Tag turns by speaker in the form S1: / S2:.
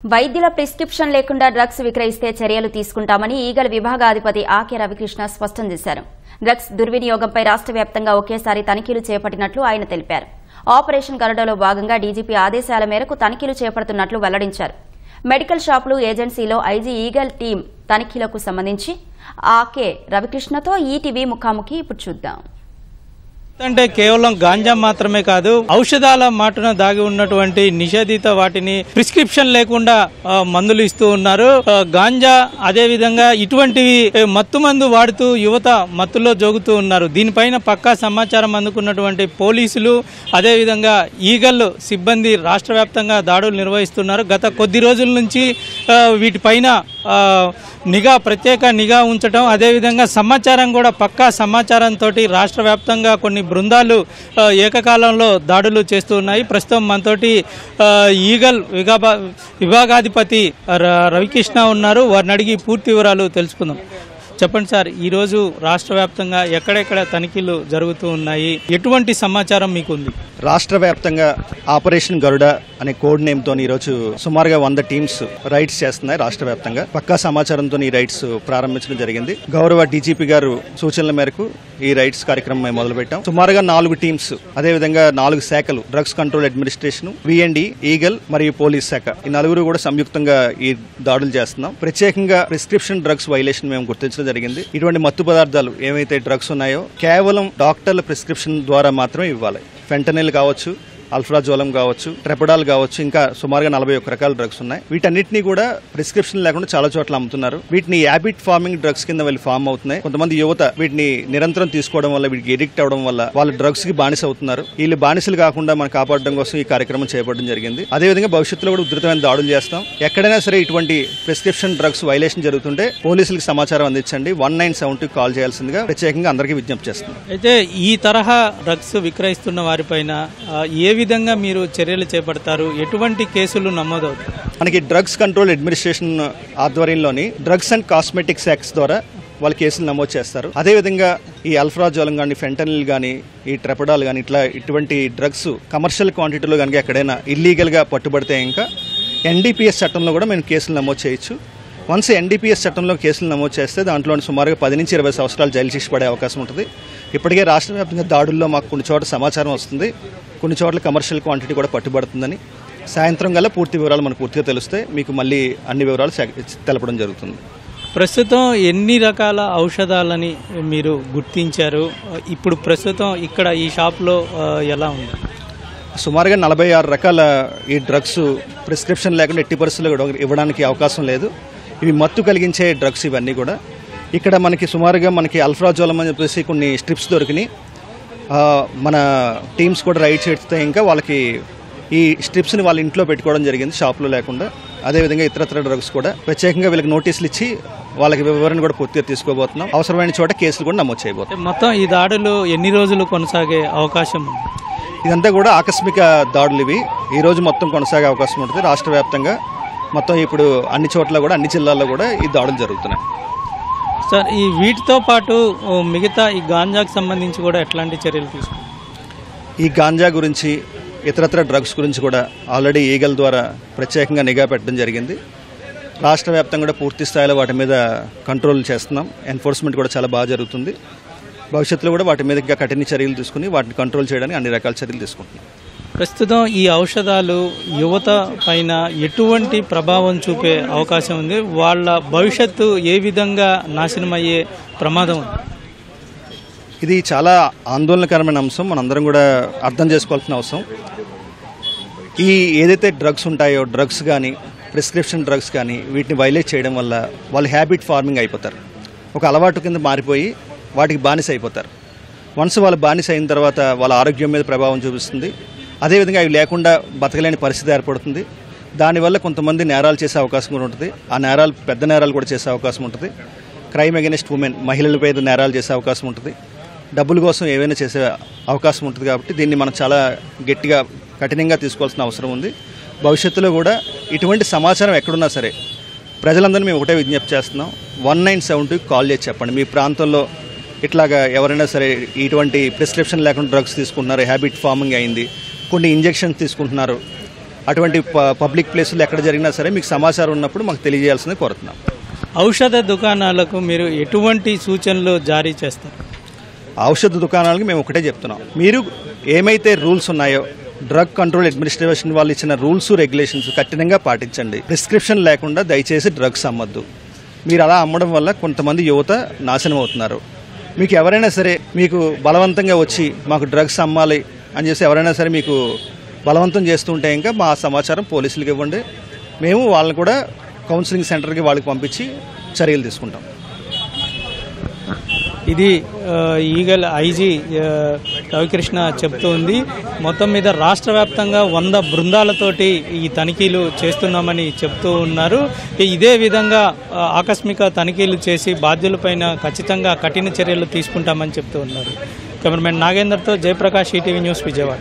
S1: వైద్యుల ప్రిస్క్రిప్షన్ లేకుండా డ్రగ్స్ విక్రయిస్తే చర్యలు తీసుకుంటామని ఈగల్ విభాగాధిపతి ఆకే రవికృష్ణ స్పష్టం చేశారు. డ్రగ్స్ దుర్వినియోగంపై రాష్ట్ర వ్యాప్తంగా ఒకేసారి తనిఖీలు చేపట్టినట్లు ఆయన తెలిపారు. ఆపరేషన్ గరుడలో భాగంగా డీజీపీ ఆదేశాల మేరకు తనిఖీలు చేపడుతున్నట్లు వెల్లడించారు. మెడికల్ షాపులు ఏజెన్సీలో ఐజీ ఈగల్ టీం తనిఖీలకు సంబంధించి ఆకే రవికృష్ణతో ఈటీవీ ముఖాముఖి ఇప్పుడు చూద్దాం.
S2: అంటే కేవలం గాంజా మాత్రమే కాదు, ఔషధాల మాటున దాగి ఉన్నటువంటి నిషేధిత వాటిని ప్రిస్క్రిప్షన్ లేకుండా మందులు ఇస్తూ ఉన్నారు. గాంజా అదే విధంగా ఇటువంటివి మత్తు మందు వాడుతూ యువత మత్తులో జోగుతూ ఉన్నారు. దీనిపైన పక్కా సమాచారం అందుకున్నటువంటి పోలీసులు అదే విధంగా ఈగల్ సిబ్బంది రాష్ట్ర వ్యాప్తంగా దాడులు నిర్వహిస్తున్నారు. గత కొద్ది రోజుల నుంచి వీటిపైన ప్రత్యేక నిఘా ఉంచడం, అదేవిధంగా సమాచారం కూడా పక్కా సమాచారంతో రాష్ట్ర వ్యాప్తంగా కొన్ని బృందాలు ఏకకాలంలో దాడులు చేస్తూ ఉన్నాయి. ప్రస్తుతం మనతోటి ఈగల్ విభాగాధిపతి రవికృష్ణ ఉన్నారు. వారిని అడిగి పూర్తి వివరాలు తెలుసుకుందాం. చెప్పండి సార్, ఈరోజు రాష్ట్ర వ్యాప్తంగా ఎక్కడెక్కడ తనిఖీలు జరుగుతూ ఉన్నాయి, ఎటువంటి సమాచారం మీకు ఉంది?
S3: రాష్ట్ర వ్యాప్తంగా ఆపరేషన్ గరుడ అనే కోడ్ నేమ్ తో ఈరోజు సుమారుగా 100 టీమ్స్ రైడ్స్ చేస్తున్నాయి. రాష్ట్ర వ్యాప్తంగా పక్కా సమాచారంతో ఈ రైడ్స్ ప్రారంభించడం జరిగింది. గౌరవ డీజీపీ గారు సూచనల మేరకు ఈ రైడ్స్ కార్యక్రమం మేము మొదలుపెట్టాం. సుమారుగా 4 టీమ్స్, అదేవిధంగా 4 శాఖలు, drugs control administration, VMD, eagle మరియు పోలీస్ శాఖ, ఈ నలుగురు కూడా సంయుక్తంగా ఈ దాడులు చేస్తున్నాం. ప్రత్యేకంగా ప్రిస్క్రిప్షన్ డ్రగ్స్ వైలేషన్ మేము గుర్తించడం జరిగింది. ఇటువంటి మత్తు పదార్థాలు ఏవైతే డ్రగ్స్ ఉన్నాయో కేవలం డాక్టర్ల ప్రిస్క్రిప్షన్ ద్వారా మాత్రమే ఇవ్వాలి. ఫెంటనిల్ కావచ్చు, అల్ఫ్రాజోలం కావచ్చు, ట్రెపడాల్ కావచ్చు, ఇంకా సుమారుగా 41 రకాల డ్రగ్స్ ఉన్నాయి. వీటన్నిటిని కూడా ప్రిస్క్రిప్షన్ లేకుండా చాలా చోట్ల అమ్ముతున్నారు. వీటిని హ్యాబిట్ ఫార్మింగ్ డ్రగ్స్ కింద వెళ్ళి ఫామ్ అవుతున్నాయి. కొంతమంది యువత వీటిని నిరంతరం తీసుకోవడం వల్ల, వీటికి ఎడిక్ట్ అవడం వల్ల వాళ్ళు డ్రగ్స్ కి బానిస అవుతున్నారు. వీళ్ళు బానిసలు కాకుండా మనం కాపాడడం కోసం ఈ కార్యక్రమం చేపట్టడం జరిగింది. అదేవిధంగా భవిష్యత్తులో కూడా ఉధృతమైన దాడులు చేస్తాం. ఎక్కడైనా సరే ఇటువంటి ప్రిస్క్రిప్షన్ డ్రగ్స్ వైలేషన్ జరుగుతుంటే పోలీసులకు సమాచారం అందించండి. 1972 కాల్ చేయాల్సిందిగా ప్రత్యేకంగా అందరికీ విజ్ఞప్తి చేస్తున్నాం.
S2: అయితే ఈ తరహా డ్రగ్స్ విక్రయిస్తున్న వారిపైన ఏ విధంగా మీరు చర్యలు చేపడతారు? ఎటువంటి కేసులు నమోదవుతాయి?
S3: మనకి డ్రగ్స్ కంట్రోల్ అడ్మినిస్ట్రేషన్ ఆధ్వర్యంలోని డ్రగ్స్ అండ్ కాస్మెటిక్స్ యాక్ట్స్ ద్వారా వాళ్ళు కేసులు నమోదు చేస్తారు. అదేవిధంగా ఈ అల్ఫ్రాజోలం కానీ, ఫెంటనిల్ కానీ, ఈ ట్రెపడాల్ కానీ ఇటువంటి డ్రగ్స్ కమర్షియల్ క్వాంటిటీలో కనుక ఎక్కడైనా ఇల్లీగల్ గా పట్టుబడితే ఇంకా ఎన్డీపీఎస్ చట్టంలో కూడా మేము కేసులు నమోదు చేయొచ్చు. వన్స్ ఎన్డీపీఎస్ చట్టంలో కేసులు నమోదు చేస్తే దాంట్లో సుమారుగా 10 నుంచి 20 సంవత్సరాలు జైలు శిక్ష పడే అవకాశం ఉంటుంది. ఇప్పటికే రాష్ట్ర వ్యాప్తంగా దాడుల్లో మాకు కొన్ని చోట్ల సమాచారం వస్తుంది, కొన్ని చోట్ల కమర్షియల్ క్వాంటిటీ కూడా పట్టుబడుతుందని. సాయంత్రం గల పూర్తి వివరాలు మనకు పూర్తిగా తెలిస్తే మీకు మళ్ళీ అన్ని వివరాలు తెలపడం జరుగుతుంది.
S2: ప్రస్తుతం ఎన్ని రకాల ఔషధాలని మీరు గుర్తించారు? ఇప్పుడు ప్రస్తుతం ఇక్కడ ఈ షాప్లో ఎలా ఉంది?
S3: సుమారుగా 46 రకాల ఈ డ్రగ్స్ ప్రిస్క్రిప్షన్ లేకుండా ఎట్టి పరిస్థితుల్లో ఇవ్వడానికి అవకాశం లేదు. ఇవి మత్తు కలిగించే డ్రగ్స్ ఇవన్నీ కూడా. ఇక్కడ మనకి అల్ఫ్రాజోలం అని చెప్పేసి కొన్ని స్ట్రిప్స్ దొరికినాయి. మన టీమ్స్ కూడా రైడ్ చేస్తే ఇంకా వాళ్ళకి ఈ స్ట్రిప్స్ని వాళ్ళ ఇంట్లో పెట్టుకోవడం జరిగింది, షాప్లో లేకుండా. అదేవిధంగా ఇతరత్ర డ్రగ్స్ కూడా ప్రత్యేకంగా వీళ్ళకి నోటీసులు ఇచ్చి వాళ్ళకి వివరణ కూడా పూర్తిగా తీసుకోబోతున్నాం. అవసరమైన చోట కేసులు కూడా నమోదు చేయబోతున్నాం.
S2: మొత్తం ఈ దాడులు ఎన్ని రోజులు కొనసాగే అవకాశం ఉంది?
S3: ఇదంతా కూడా ఆకస్మిక దాడులు ఇవి. ఈ రోజు మొత్తం కొనసాగే అవకాశం ఉంటుంది. రాష్ట్ర వ్యాప్తంగా మొత్తం ఇప్పుడు అన్ని చోట్ల కూడా, అన్ని జిల్లాల్లో కూడా ఈ దాడులు జరుగుతున్నాయి.
S2: సార్, ఈ వీటితో పాటు మిగతా ఈ గాంజాకు సంబంధించి కూడా ఎట్లాంటి చర్యలు తీసుకుంటారు?
S3: ఈ గాంజా గురించి, ఇతరత్ర డ్రగ్స్ గురించి కూడా ఆల్రెడీ ఈగల్ ద్వారా ప్రత్యేకంగా నిఘా పెట్టడం జరిగింది. రాష్ట్ర వ్యాప్తంగా కూడా పూర్తి స్థాయిలో వాటి మీద కంట్రోల్ చేస్తున్నాం. ఎన్ఫోర్స్మెంట్ కూడా చాలా బాగా జరుగుతుంది. భవిష్యత్తులో కూడా వాటి మీద ఇంకా కఠిన చర్యలు తీసుకుని వాటిని కంట్రోల్ చేయడానికి అన్ని రకాల చర్యలు తీసుకుంటున్నాం.
S2: ప్రస్తుతం ఈ ఔషధాలు యువత పైన ఎటువంటి ప్రభావం చూపే అవకాశం ఉంది? వాళ్ళ భవిష్యత్తు ఏ విధంగా నాశనమయ్యే ప్రమాదం ఉంది?
S3: ఇది చాలా ఆందోళనకరమైన అంశం. మనందరం కూడా అర్థం చేసుకోవాల్సిన అవసరం. ఈ ఏదైతే డ్రగ్స్ ఉంటాయో, డ్రగ్స్ కానీ, ప్రిస్క్రిప్షన్ డ్రగ్స్ కానీ, వీటిని వైలేట్ చేయడం వల్ల వాళ్ళు హ్యాబిట్ ఫార్మింగ్ అయిపోతారు. ఒక అలవాటు కింద మారిపోయి వాటికి బానిస అయిపోతారు. వన్స్ వాళ్ళు బానిస అయిన తర్వాత వాళ్ళ ఆరోగ్యం మీద ప్రభావం చూపిస్తుంది. అదేవిధంగా అవి లేకుండా బతకలేని పరిస్థితి ఏర్పడుతుంది. దానివల్ల కొంతమంది నేరాలు చేసే అవకాశం కూడా ఉంటుంది. ఆ నేరాలు పెద్ద నేరాలు కూడా చేసే అవకాశం ఉంటుంది. క్రైమ్ అగెనిస్ట్ ఉమెన్, మహిళలపై నేరాలు చేసే అవకాశం ఉంటుంది. డబ్బుల కోసం ఏవైనా చేసే అవకాశం ఉంటుంది. కాబట్టి దీన్ని మనం చాలా గట్టిగా, కఠినంగా తీసుకోవాల్సిన అవసరం ఉంది. భవిష్యత్తులో కూడా ఇటువంటి సమాచారం ఎక్కడున్నా సరే ప్రజలందరినీ మేము ఒకటే విజ్ఞప్తి చేస్తున్నాం. 1972 కాల్ చేసి చెప్పండి. మీ ప్రాంతంలో ఇట్లాగా ఎవరైనా సరే ఇటువంటి ప్రిస్క్రిప్షన్ లేకుండా డ్రగ్స్ తీసుకుంటున్నారు, హ్యాబిట్ ఫార్మింగ్ అయింది, కొన్ని ఇంజెక్షన్స్ తీసుకుంటున్నారు, అటువంటి పబ్లిక్ ప్లేసులు ఎక్కడ జరిగినా సరే మీకు సమాచారం ఉన్నప్పుడు మాకు తెలియజేయాల్సింది కోరుతున్నాం.
S2: ఔషధ దుకాణాలకు మీరు ఎటువంటి సూచనలు జారీ చేస్తారు?
S3: ఔషధ దుకాణాలకు మేము ఒకటే చెప్తున్నాం, మీరు ఏమైతే రూల్స్ ఉన్నాయో డ్రగ్ కంట్రోల్ అడ్మినిస్ట్రేషన్ వాళ్ళు ఇచ్చిన రూల్స్ రెగ్యులేషన్స్ కఠినంగా పాటించండి. ప్రిస్క్రిప్షన్ లేకుండా దయచేసి డ్రగ్స్ అమ్మద్దు. మీరు అలా అమ్మడం వల్ల కొంతమంది యువత నాశనం అవుతున్నారు. మీకు ఎవరైనా సరే మీకు బలవంతంగా వచ్చి మాకు డ్రగ్స్ అమ్మాలి అని చేసి ఎవరైనా సరే మీకు బలవంతం చేస్తుంటే ఇంకా మా సమాచారం పోలీసులకు ఇవ్వండి. మేము వాళ్ళని కూడా కౌన్సిలింగ్ సెంటర్కి వాళ్ళకి పంపించి చర్యలు తీసుకుంటాం.
S2: ఇది ఈగల్ ఐజీ రవికృష్ణ చెప్తూ ఉంది. మొత్తం మీద రాష్ట్ర వ్యాప్తంగా 100 బృందాలతోటి ఈ తనిఖీలు చేస్తున్నామని చెప్తూ ఉన్నారు. ఇదే విధంగా ఆకస్మిక తనిఖీలు చేసి బాధ్యులపైన ఖచ్చితంగా కఠిన చర్యలు తీసుకుంటామని చెప్తూ ఉన్నారు. కెమెరామెన్ నాగేందర్తో జయప్రకాష్, ఈటీవీ న్యూస్, విజయవాడ.